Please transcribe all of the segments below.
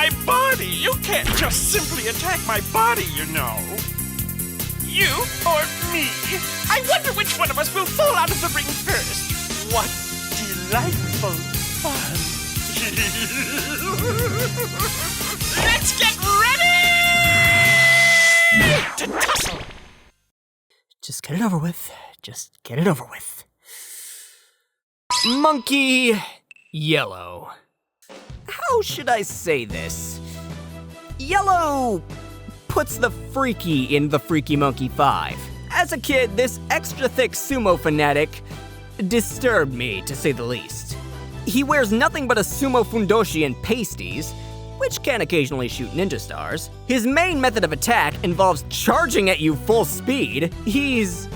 my body! You can't just simply attack my body, you know. You or me? I wonder which one of us will fall out of the ring first. What delightful fun. Let's get ready to tussle. Just get it over with. Just get it over with. Monkey Yellow. How should I say this? Yellow puts the freaky in the Freaky Monkey 5. As a kid, this extra thick sumo fanatic disturbed me, to say the least. He wears nothing but a sumo fundoshi and pasties, which can occasionally shoot ninja stars. His main method of attack involves charging at you full speed. He's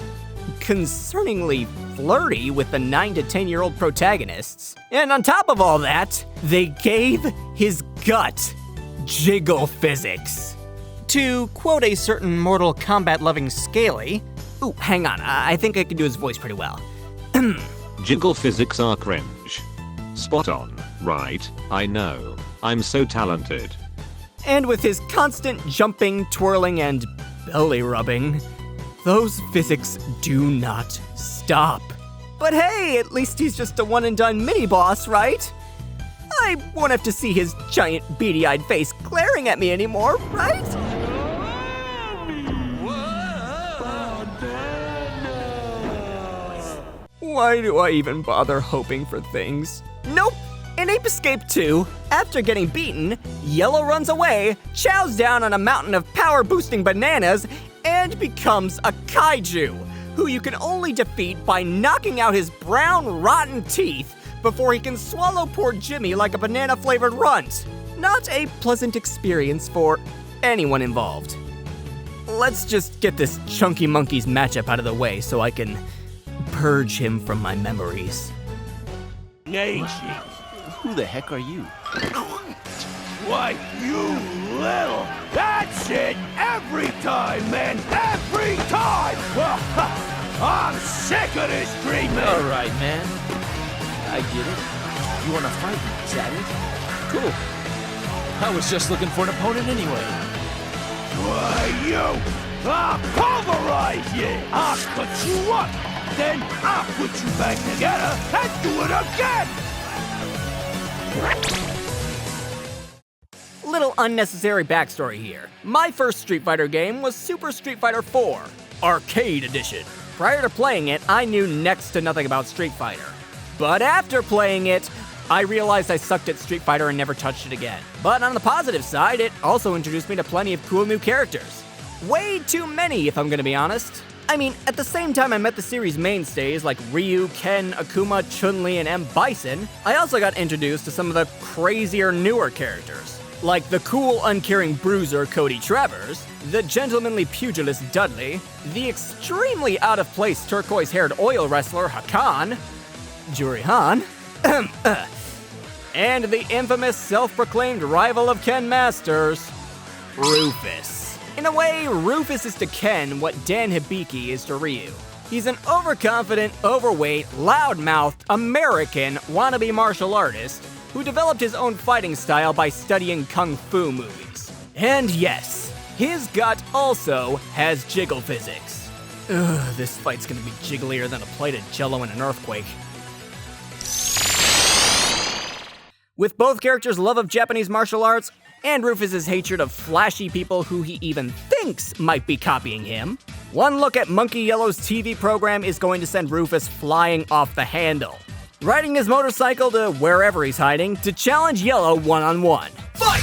concerningly flirty with the 9 to 10-year-old protagonists. And on top of all that, they gave his gut jiggle physics. To quote a certain Mortal Kombat-loving Scaly, ooh, hang on, I think I can do his voice pretty well. Jiggle physics are cringe. Spot on, right? I know. I'm so talented. And with his constant jumping, twirling, and belly rubbing, those physics do not stop. But hey, at least he's just a one-and-done mini-boss, right? I won't have to see his giant beady-eyed face glaring at me anymore, right? Why do I even bother hoping for things? Nope! In Ape Escape 2, after getting beaten, Yellow runs away, chows down on a mountain of power-boosting bananas, and becomes a kaiju, who you can only defeat by knocking out his brown, rotten teeth before he can swallow poor Jimmy like a banana-flavored runt. Not a pleasant experience for anyone involved. Let's just get this Chunky Monkeys matchup out of the way so I can purge him from my memories. Majin, who the heck are you? Why, you little... That's it! Every time, man! Every time! I'm sick of this treatment! All right, man. I get it. You want to fight me, is that it? Cool. I was just looking for an opponent anyway. Why, you... I'll pulverize you! I'll cut you up! Then I'll put you back together and do it again! Little unnecessary backstory here. My first Street Fighter game was Super Street Fighter 4, Arcade Edition. Prior to playing it, I knew next to nothing about Street Fighter. But after playing it, I realized I sucked at Street Fighter and never touched it again. But on the positive side, it also introduced me to plenty of cool new characters. Way too many, if I'm gonna be honest. I mean, at the same time I met the series mainstays like Ryu, Ken, Akuma, Chun-Li, and M. Bison, I also got introduced to some of the crazier, newer characters, like the cool, uncaring bruiser Cody Travers, the gentlemanly pugilist Dudley, the extremely out-of-place turquoise-haired oil wrestler Hakan, Jurihan, and the infamous self-proclaimed rival of Ken Masters, Rufus. In a way, Rufus is to Ken what Dan Hibiki is to Ryu. He's an overconfident, overweight, loudmouthed, American wannabe martial artist who developed his own fighting style by studying kung fu movies. And yes, his gut also has jiggle physics. Ugh, this fight's gonna be jigglier than a plate of Jell-O in an earthquake. With both characters' love of Japanese martial arts and Rufus's hatred of flashy people who he even thinks might be copying him, one look at Monkey Yellow's TV program is going to send Rufus flying off the handle, riding his motorcycle to wherever he's hiding to challenge Yellow one-on-one. Fight!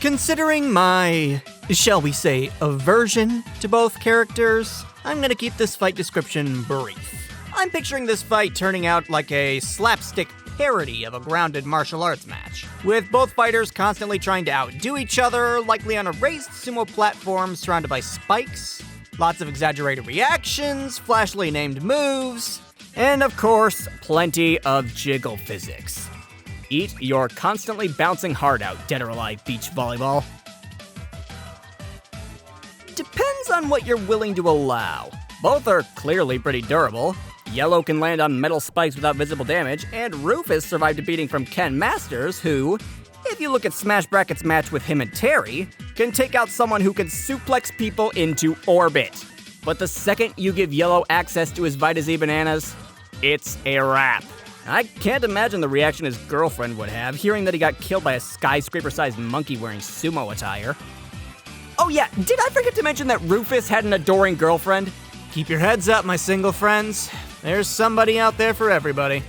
Considering my, shall we say, aversion to both characters, I'm gonna keep this fight description brief. I'm picturing this fight turning out like a slapstick parody of a grounded martial arts match, with both fighters constantly trying to outdo each other, likely on a raised sumo platform surrounded by spikes, lots of exaggerated reactions, flashily named moves, and of course, plenty of jiggle physics. Eat your constantly bouncing heart out, dead or alive beach volleyball. Depends on what you're willing to allow. Both are clearly pretty durable. Yellow can land on metal spikes without visible damage, and Rufus survived a beating from Ken Masters, who if you look at Smash Bracket's match with him and Terry, can take out someone who can suplex people into orbit. But the second you give Yellow access to his FighterZ bananas, it's a wrap. I can't imagine the reaction his girlfriend would have, hearing that he got killed by a skyscraper-sized monkey wearing sumo attire. Oh yeah, did I forget to mention that Rufus had an adoring girlfriend? Keep your heads up, my single friends. There's somebody out there for everybody.